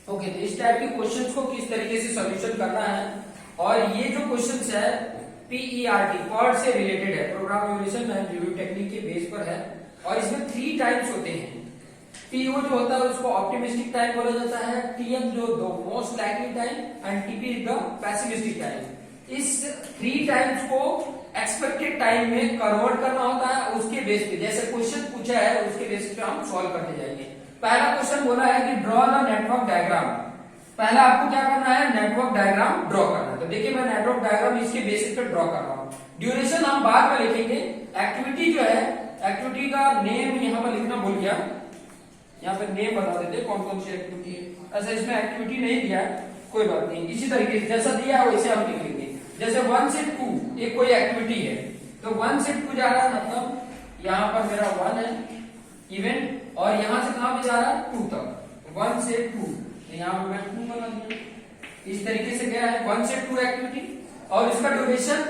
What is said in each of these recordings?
Okay, तो इस type के क्वेश्चंस को किस तरीके से सॉल्यूशन करना है, और ये जो क्वेश्चंस है PERT PERT से रिलेटेड है, programme evaluation and review technique के बेस पर है। और इसमें 3 टाइप्स होते हैं। PO जो होता है उसको ऑप्टिमिस्टिक टाइम बोला जाता है, TM जो most likely time, and TP the pessimistic time. इस 3 टाइम्स को एक्सपेक्टेड टाइम में कन्वर्ट करना होता है उसके बेस पे, जैसे क्वेश्चन पूछा है उसके बेस पे हम सॉल्व करते जाएंगे। पहला क्वेश्चन बोला है कि ड्रॉ द नेटवर्क डायग्राम। पहला आपको क्या करना है, नेटवर्क डायग्राम ड्रॉ करना है। तो देखिए मैं नेटवर्क डायग्राम इसके बेसिस पे ड्रॉ कर रहा हूँ। ड्यूरेशन हम बाद में लिखेंगे। एक्टिविटी जो है, एक्टिविटी का नेम यहाँ पर लिखना भूल गया, यहाँ पे नेम बता देते कौन कौन सी एक्टिविटी है। ऐसा इसमें एक्टिविटी नहीं दिया, कोई बात नहीं, इसी तरीके से जैसा दिया है वैसे हम लिख लेंगे। जैसे 1 से 2 ये कोई एक्टिविटी है, तो 1 से 2 जा रहा है, मतलब यहाँ पर मेरा 1 है इवेंट, और यहां से कहां पे जा रहा है 2 तक, 1 से 2, तो यहाँ पे मैं 2 बना दिया। इस तरीके से गया है 1 से 2 एक्टिविटी, और इसका ड्यूरेशन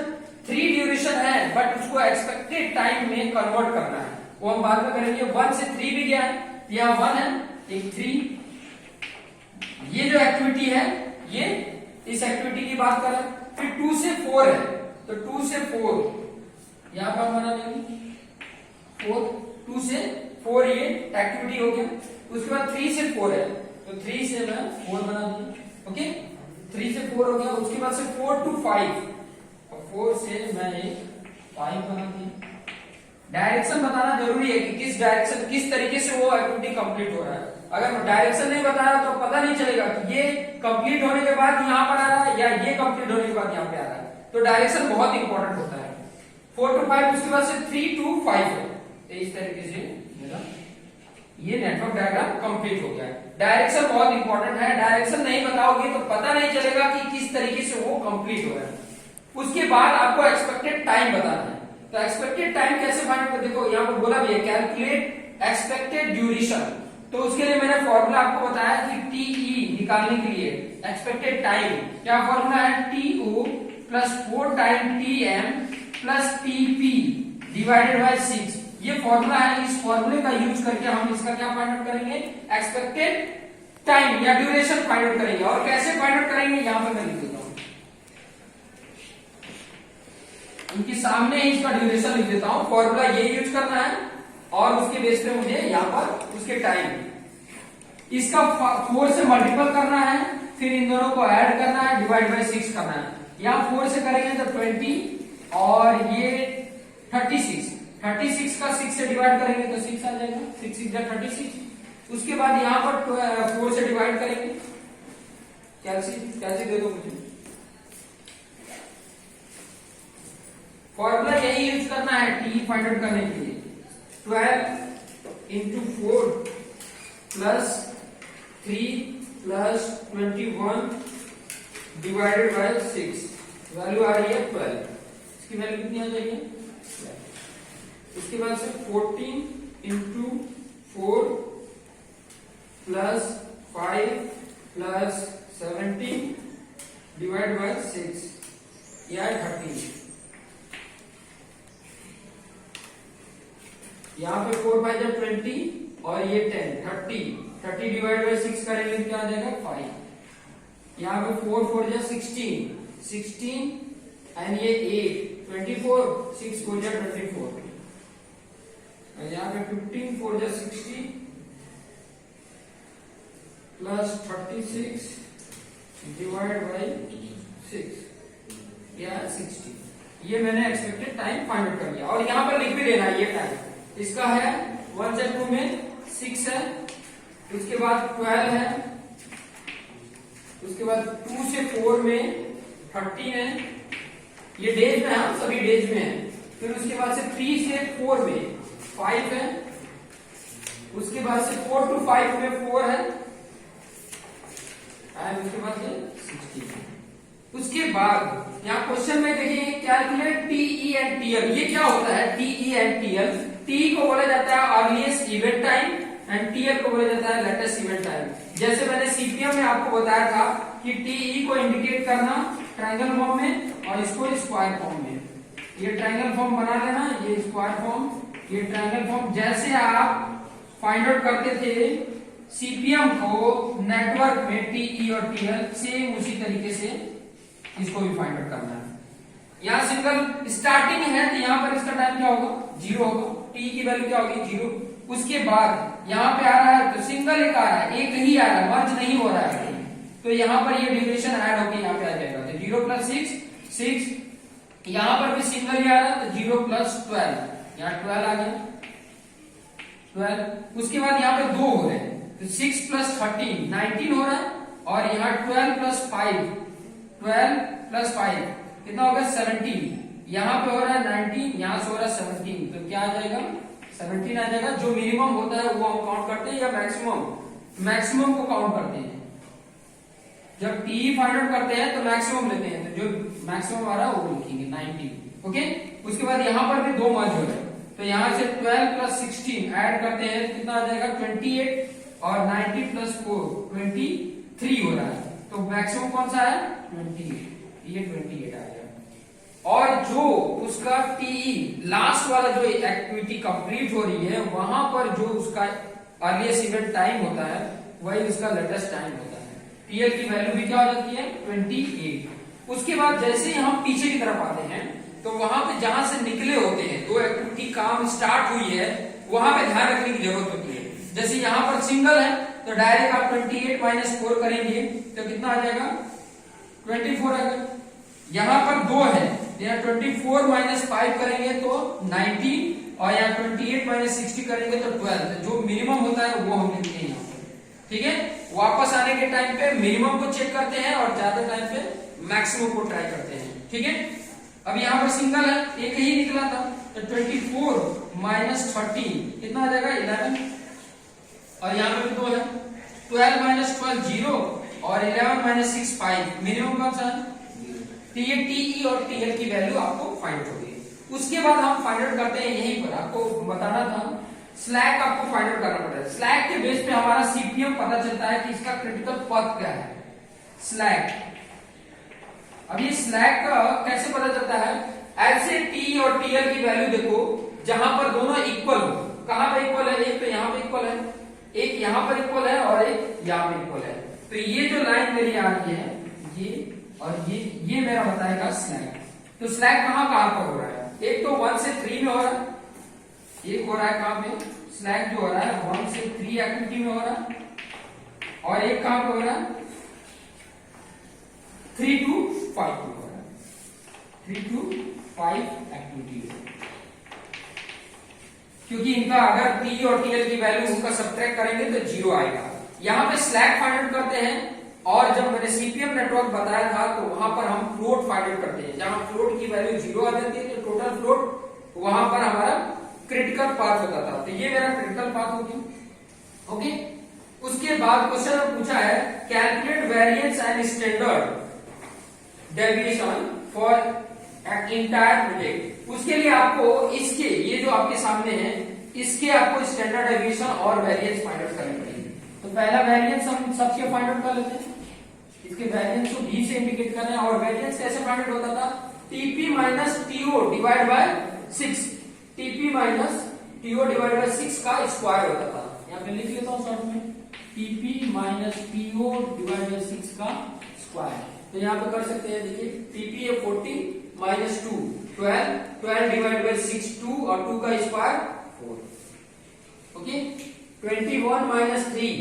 3 ड्यूरेशन है, बट उसको एक्सपेक्टेड टाइम में कन्वर्ट करना है, वो हम बाद में करेंगे। 1 से 3 भी गया है, यहाँ 1 है, एक 3। ये जो एक्टिविटी है ये इस एक्टिविटी की बात कर रहे हैं। फिर 2 से 4 है, तो 2 से 4 यहां पर बना लेंगे 4, 2 से 4 ये एक्टिविटी हो गया। उसके बाद 3 से 4 है, तो 3 से मैं 4 बना दिया। ओके, 3 से 4 हो गया। उसके बाद से 4 to 5, और 4 से मैं एक 5 बना दिया। डायरेक्शन बताना जरूरी है कि किस डायरेक्शन, किस तरीके से वो एक्टिविटी कंप्लीट हो रहा है। अगर डायरेक्शन नहीं बताया तो पता नहीं चलेगा कि ये कंप्लीट होने के बाद यहाँ पर आ रहा है या ये कंप्लीट होने के बाद यहाँ पे आ रहा है। तो डायरेक्शन बहुत इंपॉर्टेंट होता है। 4 to 5, उसके बाद से 3 to 5 है। तो इस तरीके से मेरा ये नेटवर्क डायग्राम कंप्लीट हो गया है। डायरेक्शन बहुत इंपॉर्टेंट है, डायरेक्शन नहीं बताओगे तो पता नहीं चलेगा कि किस तरीके से वो कंप्लीट हो रहा है। उसके बाद आपको एक्सपेक्टेड टाइम बताना है। तो एक्सपेक्टेड टाइम कैसे फाइंड कर, देखो यहाँ पर बोला भी है कैलकुलेट एक्सपेक्टेड ड्यूरेशन। तो उसके लिए मैंने फॉर्मूला आपको बताया कि TE निकालने के लिए एक्सपेक्टेड टाइम क्या फॉर्मूला है, TO plus 4 time TM plus TP divided by 6। ये फॉर्मूला है, इस फॉर्मूले का यूज करके हम इसका क्या फाइंड आउट करेंगे, एक्सपेक्टेड टाइम या ड्यूरेशन फाइंड आउट करेंगे। और कैसे फाइंड आउट करेंगे यहां पर मैं लिख देता हूं, इनके सामने ही इसका ड्यूरेशन लिख देता हूं। फॉर्मूला ये यूज करना है और उसके बेस पे मुझे यहाँ पर उसके टाइम, इसका 4 से मल्टीपल करना है, फिर इन दोनों को ऐड करना है, डिवाइड बाय 6 करना है। यहाँ 4 से करेंगे तो 20 और ये 36 का 6 से डिवाइड करेंगे तो 6 आ जाएगा, 6 6 36। उसके बाद यहाँ पर 4 से डिवाइड करेंगे, कैसे दे दो मुझे, फॉर्मूला यही यूज करना है टी फाइंड आउट करने के लिए। 12 into 4 plus 3 plus 21 divided by 6, value आ रही है 12। इसकी वैल्यू कितनी आ जाएगी, उसके बाद से 14 into 4 plus 5 plus 17 divided by 6, यह है 13। यहाँ पे 4 5 जा 20 और ये 10 30 डिवाइड बाय 6 करेंगे क्या आ जाएगा 5। यहाँ पे 4 4 जा 16 एंड ये 8 24, 6 4 जा 24, और यहाँ पे 15 4 जा 60 प्लस 36 डिवाइड बाय 6, या 60। ये मैंने एक्सपेक्टेड टाइम फाइंड आउट कर लिया। और यहाँ पर लिख भी लेना ये टाइम इसका है, 1 से 2 में 6 है, उसके बाद 12 है, उसके बाद 2 से 4 में 13 है, ये डेज में है, सभी डेज में है। फिर उसके बाद से 3 से 4 में 5 है, उसके बाद से 4 to 5 में 4 है, और उसके बाद 60 है। उसके बाद यहाँ क्वेश्चन में देखिए कैलकुलेट TE एंड TL। ये क्या होता है TE एंड TL? TE को बोला जाता है earliest event time and TL को बोला जाता है लेटेस्ट इवेंट टाइम। जैसे मैंने CPM में आपको बताया था कि TE को इंडिकेट करना ट्रायंगल फॉर्म में और इसको स्क्वायर फॉर्म में। ये ट्रायंगल फॉर्म बना लेना, ये स्क्वायर फॉर्म, ये ट्रायंगल फॉर्म। जैसे आप फाइंड आउट करते थे सीपीएम को नेटवर्क में टीई और टीएल सेम उसी तरीके से इसको भी फाइंड आउट करना है। यहाँ सिंगल स्टार्टिंग है तो यहाँ पर इसका टाइम क्या होगा, 0 होगा, टी की वैल्यू क्या होगी 0। उसके बाद यहाँ पे आ रहा है तो सिंगल एक आ रहा है, एक ही आ रहा है, मर्ज नहीं हो रहा है, तो यहाँ पर ये ड्यूरेशन ऐड होकर यहाँ पे आ जाएगा, तो 0 प्लस 6, यहाँ पर भी सिंगल ही आ रहा है तो 0 प्लस 12, यहाँ 12 आ गया 12। उसके बाद यहाँ पे 2 हो रहे हैं तो 6 प्लस 13 19 हो रहा है, और यहाँ 12 प्लस 5 कितना होगा 17, यहाँ पे हो रहा है 19, यहाँ से हो रहा है 17, तो क्या आ जाएगा 17 आ जाएगा। जो मिनिमम होता है वो हम काउंट करते हैं या मैक्सिमम को काउंट करते हैं। जब टी फाइंड आउट करते हैं तो मैक्सिमम लेते हैं, तो जो मैक्सिमम आ रहा है वो लिखेंगे 19। ओके, उसके बाद यहाँ पर भी 2 मर्ज हो रहे हैं, तो यहाँ से 12 प्लस 16 ऐड करते हैं तो कितना आ जाएगा 28, और 19 प्लस 4 23 हो रहा है, तो मैक्सिमम कौन सा है 28, ये 28 आ गया। और जो उसका टीई लास्ट वाला जो एक्टिविटी कंप्लीट हो रही है वहां पर जो उसका अर्लीस्ट इवेंट टाइम होता है वही उसका लेटेस्ट टाइम होता है। टीएल की वैल्यू भी क्या हो जाती है 28। उसके बाद जैसे ही हम पीछे की तरफ आते हैं तो वहां पे जहां से निकले होते हैं, दो एक्टिविटी काम स्टार्ट हुई है, वहां पे ध्यान रखने की जरूरत होती है। जैसे यहाँ पर सिंगल है तो डायरेक्ट आप 28 माइनस 4 करेंगे तो कितना आ जाएगा 24 आएगा। यहाँ पर 2 है, यहाँ 24 माइनस 5 करेंगे तो 19, और यहाँ 28 माइनस 60 करेंगे तो 12। तो जो मिनिमम होता है वो हम लिखते हैं यहाँ पर। ठीक है, वापस आने के टाइम पे मिनिमम को चेक करते हैं और ज्यादा टाइम पे मैक्सिमम को ट्राई करते हैं। ठीक है, अब यहाँ पर सिंगल है, एक ही निकला था, तो 24 माइनस 13 कितना आ जाएगा 11, और यहाँ पे 2 है, 12 माइनस 12 0, और 11 माइनस 6 5, मिनिमम कौन सा है, तो ये टीई और टीएल की वैल्यू आपको फाइंड होगी। उसके बाद हम फाइंड आउट करते हैं, यहीं पर आपको बताना था स्लैक आपको फाइंड आउट करना पड़ता है। स्लैक के बेस पे हमारा सीपीएम पता चलता है कि इसका क्रिटिकल पथ क्या है, स्लैक। अब ये स्लैक का कैसे पता चलता है, ऐसे टी और टीएल की वैल्यू देखो जहां पर दोनों इक्वल हो। कहां पर इक्वल है, एक तो यहाँ पे इक्वल है, एक यहाँ पर इक्वल है, और एक यहाँ पे इक्वल है। तो ये जो लाइन मेरी आ रही है ये और ये मेरा बताएगा स्लैक। तो स्लैक कहां कहां पर हो रहा है, एक तो 1 से 3 में हो रहा है, एक हो रहा है कहां पे स्लैक जो हो रहा है 1 से 3 एक्टिविटी में हो रहा है, और एक कहां पे हो रहा है 3 to 5 में हो रहा है, 3 to 5 एक्टिविटी। क्योंकि इनका अगर टी और टीएल की वैल्यू उनका सब्ट्रैक्ट करेंगे तो 0 आएगा। यहां पे स्लैक फाइंड आउट करते हैं, और जब मैंने सीपीएम नेटवर्क बताया था तो वहां पर हम फ्लोट फाइंड आउट करते हैं। जहां फ्लोट की वैल्यू 0 आ जाती है तो टोटल फ्लोट, वहां पर हमारा क्रिटिकल पाथ होता था। तो ये मेरा क्रिटिकल पाथ हो गया। ओके, उसके बाद क्वेश्चन पूछा है calculate variance and standard deviation for entire project. उसके लिए आपको इसके, ये जो आपके सामने है, इसके आपको स्टैंडर्ड डेविएशन और वेरिएंस फाइंड आउट करनी पड़ेगी। तो पहला वेरिएंस हम सबके फाइंड आउट कर लेते हैं। इसके वेरिएंस को भी से इंडिकेट कर रहे हैं, और वेरिएंस कैसे फाइंड आउट होता था, TP minus TO divide by 6, TP minus TO divide by 6 का स्क्वायर होता था। यहाँ पे लिख लेता हूँ शॉर्ट में, TP minus TO divide by 6 का स्क्वायर। तो यहाँ पे कर सकते हैं, देखिए टीपी है 40 माइनस 2 12 डिवाइड बाय 6 2, और 2 का स्क्वायर 4। ओके, 21 माइनस 3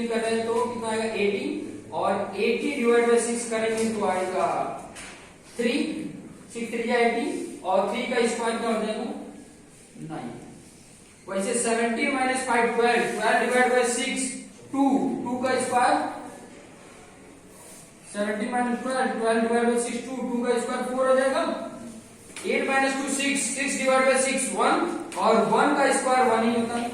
कर रहे हैं तो कितना आएगा 80, और 80 डिवाइड बाय 6 करेंगे तो आएगा 3, 6 3 जा 80, और 3 का स्क्वायर क्या हो जाएगा 9। वैसे 70 माइनस 5 12 डिवाइड बाय 6 2 का स्क्वायर, 70 माइनस 12 डिवाइड बाय 6 2 का स्क्वायर 4 हो जाएगा। 8 माइनस 2 6 डिवाइड बाय 6 1, और 1 का स्क्वायर 1 ही होता है।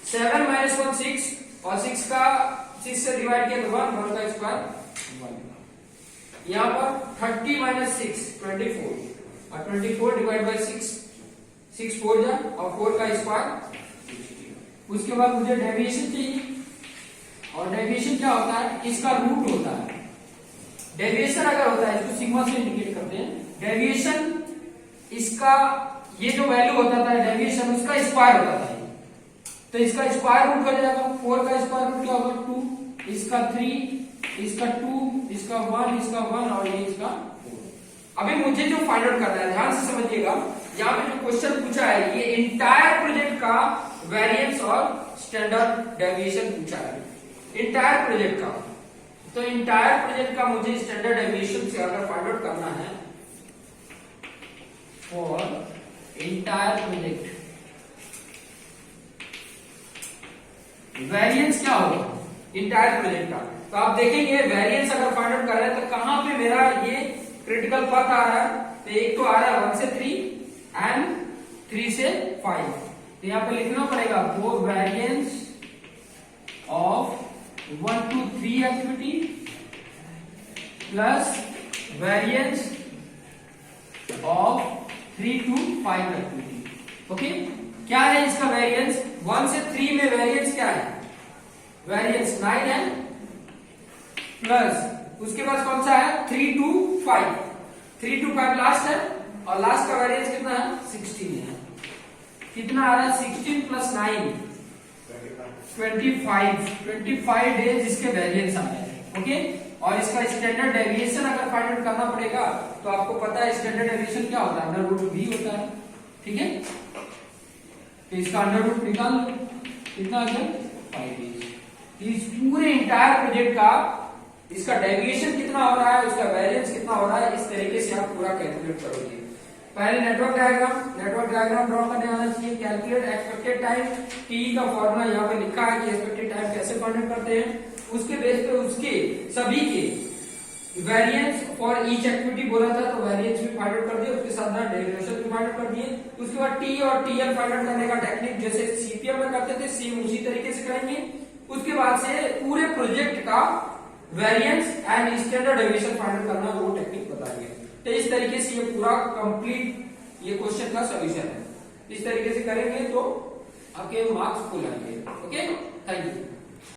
7 माइनस 1 6, और 6 से डिवाइड किया तो 1 का स्क्वायर 1। यहाँ पर 30 माइनस 6 24, और 24 डिवाइड बाय 6 4 जा, और 4 का स्क्वायर। उसके बाद मुझे डेविएशन चाहिए, और डेविएशन क्या होता है, इसका रूट होता है। डेविएशन अगर होता है, इसको सिग्मा से इंडिकेट करते हैं। डेविएशन इसका, ये जो वैल्यू होता था डेविएशन, उसका स्क्वायर होता था। तो इसका स्क्वायर रूट हो जाएगा, 4 का स्क्वायर रूट क्या होगा 2, इसका 3, इसका 2, इसका 1, इसका 1 और ये इसका 4। अभी मुझे जो फाइंड आउट करना है, ध्यान से समझिएगा, यहाँ पे जो क्वेश्चन पूछा है ये इंटायर प्रोजेक्ट का वेरिएंस और स्टैंडर्ड डेविएशन पूछा है, इंटायर प्रोजेक्ट का। तो इंटायर प्रोजेक्ट का मुझे स्टैंडर्ड डेविएशन से अगर फाइंड आउट करना है फॉर इंटायर प्रोजेक्ट, वेरिएंस क्या होगा इंटायर प्रोजेक्ट का। तो आप देखेंगे वेरिएंस अगर फाइंड आउट कर रहे हैं तो कहां पे मेरा ये क्रिटिकल पाथ आ रहा है, तो एक तो आ रहा है 1 से 3 एंड 3 से 5। तो यहां पे लिखना पड़ेगा वो variance of 1 to 3 activity plus variance of 3 to 5 activity. Okay, क्या है इसका वेरिएंस, 1 से 3 में वेरिएंस क्या है, वेरिएंस 9 है, प्लस उसके बाद कौन सा है 3 to 5, 3 to 5 लास्ट है, और लास्ट का वेरिएंस कितना है 16 है। कितना आ रहा है 16 प्लस 9 25 डेज इसके वेरिएंस आ रहे हैं। ओके, और इसका स्टैंडर्ड डेविएशन अगर फाइंड आउट करना पड़ेगा तो आपको पता है स्टैंडर्ड डेविएशन क्या होता है, अंडर रूट v होता है। ठीक है, तो इसका अंडर रूट निकाल लो, कितना आ गया 5 डेज। इस पूरे इंटायर प्रोजेक्ट का इसका डेविएशन कितना हो रहा है, उसका वेरिएंस कितना हो रहा है, इस तरीके से आप पूरा कैलकुलेट करोगे। पहले नेटवर्क डायग्राम ड्रॉ करने आना चाहिए। कैलकुलेट एक्सपेक्टेड टाइम, टी का फॉर्मूला यहाँ पे लिखा है कि एक्सपेक्टेड टाइम कैसे फाइंड आउट करते हैं, उसके बेस पे उसके सभी के वेरिएंस फॉर ईच एक्टिविटी बोला था तो वेरिएंस भी फाइंड आउट कर दिए, उसके साथ साथ डेरिवेशन भी फाइंड आउट कर दिए। उसके बाद टी और टीएल फाइंड आउट करने का टेक्निक जैसे सीपीएम में करते थे सेम उसी तरीके से करेंगे। उसके बाद से पूरे प्रोजेक्ट का variance and standard deviation find out करना वो टेक्निक बताएंगे। तो इस तरीके से ये पूरा कंप्लीट ये क्वेश्चन का सॉल्यूशन है। इस तरीके से करेंगे तो आपके मार्क्स फुल आएंगे। Okay, thank you.